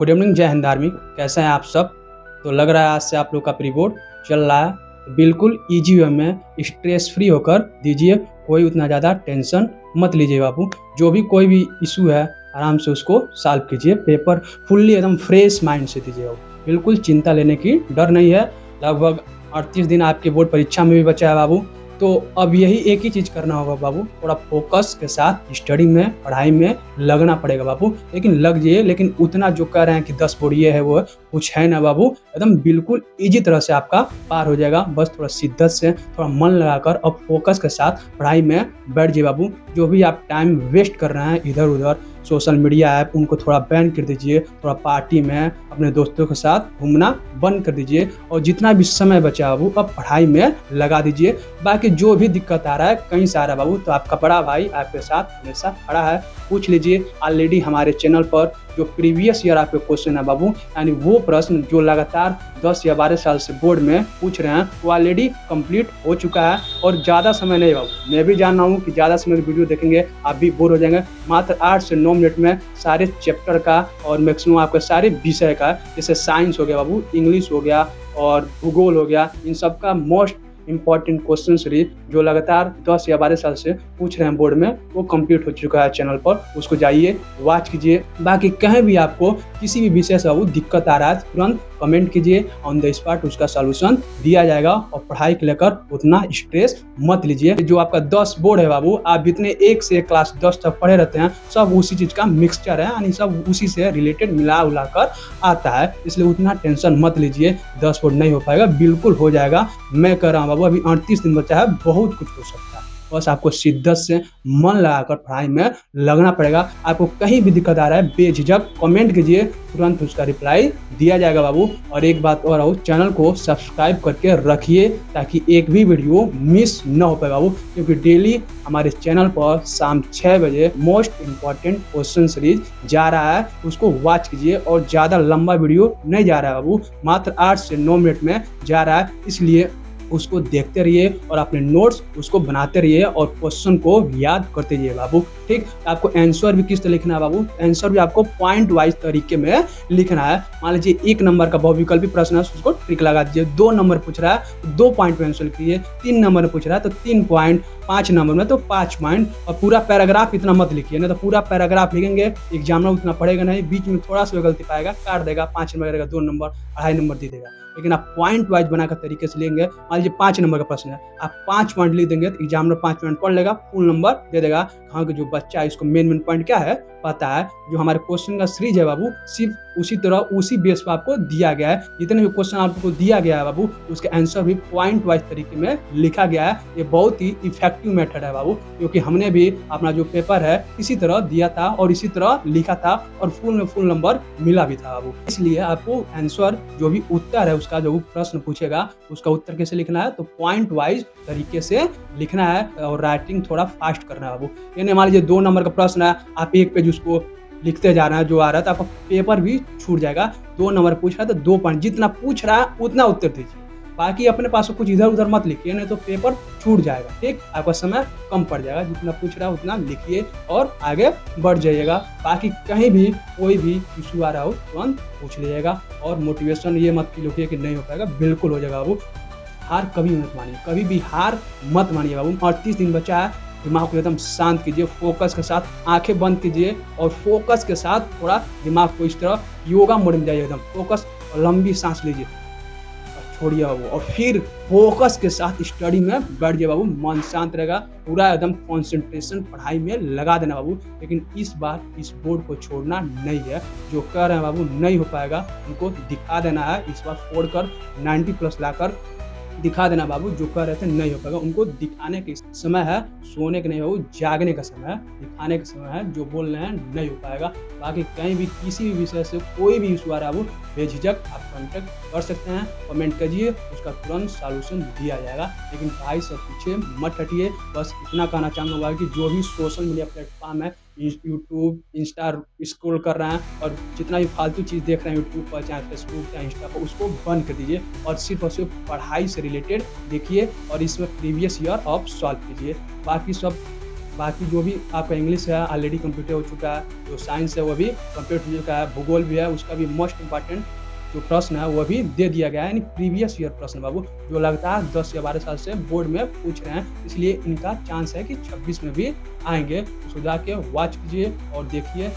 Good evening, जय Hind army. कैसे हैं आप सब? तो लग रहा है आज से आप लोग का प्री बोर्ड चल रहा है। तो बिल्कुल ईजी वे में स्ट्रेस फ्री होकर दीजिए, कोई उतना ज़्यादा टेंशन मत लीजिए बाबू। जो भी कोई भी इशू है आराम से उसको सॉल्व कीजिए। पेपर फुल्ली एकदम फ्रेश माइंड से दीजिए बाबू, बिल्कुल चिंता लेने की डर नहीं है। लगभग 38 दिन आपके बोर्ड परीक्षा में भी बचा है बाबू। तो अब यही एक ही चीज़ करना होगा बाबू, थोड़ा फोकस के साथ स्टडी में, पढ़ाई में लगना पड़ेगा बाबू। लेकिन लग जाइए, लेकिन उतना जो कह रहे हैं कि 10 बोर्ड ये है वो है, कुछ है ना बाबू। एकदम बिल्कुल ईजी तरह से आपका पार हो जाएगा। बस थोड़ा शिद्दत से, थोड़ा मन लगाकर और फोकस के साथ पढ़ाई में बैठ जाइए बाबू। जो भी आप टाइम वेस्ट कर रहे हैं इधर उधर, सोशल मीडिया ऐप, उनको थोड़ा बैन कर दीजिए। थोड़ा पार्टी में अपने दोस्तों के साथ घूमना बंद कर दीजिए और जितना भी समय बचा है बाबू अब पढ़ाई में लगा दीजिए। बाकी जो भी दिक्कत आ रहा है कहीं से आ रहा है बाबू, तो आपका बड़ा भाई आपके साथ हमेशा खड़ा है। पूछ लीजिए। ऑलरेडी हमारे चैनल पर जो प्रीवियस ईयर आपके क्वेश्चन है बाबू, यानी वो प्रश्न जो लगातार 10 या 12 साल से बोर्ड में पूछ रहे हैं, वो ऑलरेडी कंप्लीट हो चुका है। और ज़्यादा समय नहीं बाबू, मैं भी जान रहा हूँ कि ज़्यादा समय की वीडियो देखेंगे आप भी बोर हो जाएंगे। मात्र 8 से 9 मिनट में सारे चैप्टर का और मैक्सिमम आपके सारे विषय का, जैसे साइंस हो गया बाबू, इंग्लिश हो गया और भूगोल हो गया, इन सब का मोस्ट इंपॉर्टेंट क्वेश्चन सीरीज जो लगातार 10 या 12 साल से पूछ रहे हैं बोर्ड में, वो कंप्लीट हो चुका है चैनल पर। उसको जाइए वॉच कीजिए। बाकी कहीं भी आपको किसी भी विषय से वो दिक्कत आ रहा है तुरंत कमेंट कीजिए, ऑन द स्पॉट उसका सॉल्यूशन दिया जाएगा। और पढ़ाई को लेकर उतना स्ट्रेस मत लीजिए। जो आपका 10 बोर्ड है बाबू, आप जितने 1 से क्लास 10 तक पढ़े रहते हैं सब उसी चीज़ का मिक्सचर है, यानी सब उसी से रिलेटेड मिला उला कर आता है। इसलिए उतना टेंशन मत लीजिए। 10 बोर्ड नहीं हो पाएगा, बिल्कुल हो जाएगा। मैं कह रहा हूँ बाबू, अभी 38 दिन बचा है, बहुत कुछ हो सकता है। बस आपको शिद्दत से मन लगाकर पढ़ाई में लगना पड़ेगा। आपको कहीं भी दिक्कत आ रहा है बेझिझक कमेंट कीजिए, तुरंत उसका रिप्लाई दिया जाएगा बाबू। और एक बात और हो, चैनल को सब्सक्राइब करके रखिए ताकि एक भी वीडियो मिस न हो पाए बाबू। क्योंकि डेली हमारे चैनल पर शाम 6 बजे मोस्ट इम्पॉर्टेंट क्वेश्चन सीरीज जा रहा है, उसको वॉच कीजिए। और ज़्यादा लंबा वीडियो नहीं जा रहा है बाबू, मात्र 8 से 9 मिनट में जा रहा है। इसलिए उसको देखते रहिए और अपने नोट्स उसको बनाते रहिए और क्वेश्चन को याद करते रहिए बाबू। ठीक, आपको आंसर भी किस तरह लिखना है बाबू, आंसर भी आपको पॉइंट वाइज तरीके में लिखना है। मान लीजिए 1 नंबर का बहुविकल्पी प्रश्न है, उसको ट्रिक लगा दीजिए। 2 नंबर पूछ रहा है 2 पॉइंट में आंसर लिखिए। 3 नंबर में पूछ रहा है तो 3 पॉइंट, 5 नंबर में तो 5 पॉइंट। और पूरा पैराग्राफ इतना मत लिखिए, नहीं तो पूरा पैराग्राफ लिखेंगे एग्जामिनर उतना पढ़ेगा नहीं, बीच में थोड़ा सा गलती पाएगा, काट देगा। 5 नंबर करेगा, 2 नंबर, 2.5 नंबर दे देगा। लेकिन आप पॉइंट वाइज बनाकर तरीके से लेंगे। मान लीजिए 5 नंबर का प्रश्न है, आप 5 पॉइंट लिख देंगे तो एग्जामिनर 5 पॉइंट पढ़ लेगा, फुल नंबर दे देगा। हाँ कि जो बच्चा है इसको मेन पॉइंट क्या है पता है। जो हमारे क्वेश्चन का सीरीज है बाबू, सिर्फ उसी तरह उसी बेस पर आपको दिया गया है। जितने भी क्वेश्चन आपको दिया गया है बाबू, उसके आंसर भी पॉइंट वाइज तरीके में लिखा गया है। ये बहुत ही इफेक्टिव मेथड है बाबू, क्योंकि हमने भी अपना जो पेपर है इसी तरह दिया था और इसी तरह लिखा था और फुल में फुल नंबर मिला भी था बाबू। इसलिए आपको आंसर जो भी उत्तर है उसका, जो प्रश्न पूछेगा उसका उत्तर कैसे लिखना है, तो पॉइंट वाइज तरीके से लिखना है और राइटिंग थोड़ा फास्ट करना है बाबू। यानी मान लीजिए 2 नंबर का प्रश्न है, आप 1 पेज उसको लिखते जा रहे हैं जो आ रहा है, तो आपका पेपर भी छूट जाएगा। 2 नंबर पूछ रहा है तो 2 पॉइंट, जितना पूछ रहा है उतना उत्तर दीजिए। बाकी अपने पास कुछ इधर उधर मत लिखिए, नहीं तो पेपर छूट जाएगा। ठीक, आपका समय कम पड़ जाएगा। जितना पूछ रहा है उतना लिखिए और आगे बढ़ जाइएगा। बाकी कहीं भी कोई भी इशू आ रहा हो तुरंत पूछ लीजिएगा। और मोटिवेशन ये मत फील होइए कि नहीं हो पाएगा, बिल्कुल हो जाएगा बाबू। हार कभी मत मानिए, कभी भी हार मत मानिए बाबू। 38 दिन बचा है, दिमाग को एकदम शांत कीजिए, फोकस के साथ आंखें बंद कीजिए और फोकस के साथ थोड़ा दिमाग को इस तरह योगा मोड में जाइए, एकदम फोकस और लंबी सांस लीजिए और छोड़िए बाबू। और फिर फोकस के साथ स्टडी में बैठ जाइए बाबू। मन शांत रहेगा, पूरा एकदम कंसंट्रेशन पढ़ाई में लगा देना बाबू। लेकिन इस बार इस बोर्ड को छोड़ना नहीं है। जो कह रहे हैं बाबू नहीं हो पाएगा, उनको दिखा देना है। इस बार छोड़कर 90+ लाकर दिखा देना बाबू। जो कह रहे थे नहीं हो पाएगा, उनको दिखाने के समय है, सोने के नहीं हो, जागने का समय है, दिखाने का समय है। जो बोल रहे हैं नहीं हो पाएगा। बाकी कहीं भी किसी भी विषय से कोई भी इशू आ रहा है वो बेझिझक आप कॉन्टेक्ट कर सकते हैं, कमेंट कीजिए, उसका तुरंत सॉल्यूशन दिया जाएगा। लेकिन भाई से पीछे मत हटिए। बस इतना कहना चाहूँगा कि जो भी सोशल मीडिया प्लेटफॉर्म है, यूट्यूब, इंस्टा स्क्रॉल कर रहे हैं और जितना भी फालतू चीज़ देख रहे हैं यूट्यूब पर, चाहे फेसबुक, चाहे इंस्टा पर, उसको बंद कर दीजिए और सिर्फ पढ़ाई से रिलेटेड देखिए और इसमें प्रीवियस ईयर आप सॉल्व कीजिए। बाकी सब बाकी जो भी आपका इंग्लिश है ऑलरेडी कंप्लीट हो चुका है, जो साइंस है वो भी कंप्लीट हो चुका है, भूगोल भी है उसका भी मोस्ट इम्पोर्टेंट जो प्रश्न है वो भी दे दिया गया है, यानी प्रीवियस ईयर प्रश्न बाबू, जो लगातार 10 या 12 साल से बोर्ड में पूछ रहे हैं, इसलिए इनका चांस है कि 26 में भी आएंगे। तो जाके वॉच कीजिए और देखिए,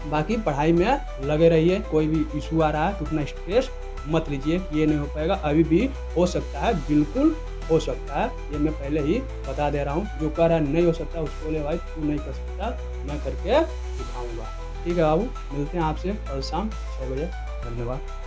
बाकी पढ़ाई में लगे रहिए। कोई भी इशू आ रहा है तो उतना स्ट्रेस मत लीजिए कि ये नहीं हो पाएगा, अभी भी हो सकता है, बिल्कुल हो सकता है, ये मैं पहले ही बता दे रहा हूँ। जो कह रहा है नहीं हो सकता उसको बोले भाई तू नहीं कर सकता, मैं करके दिखाऊंगा। ठीक है बाबू, मिलते हैं आपसे कल शाम 6 बजे। धन्यवाद।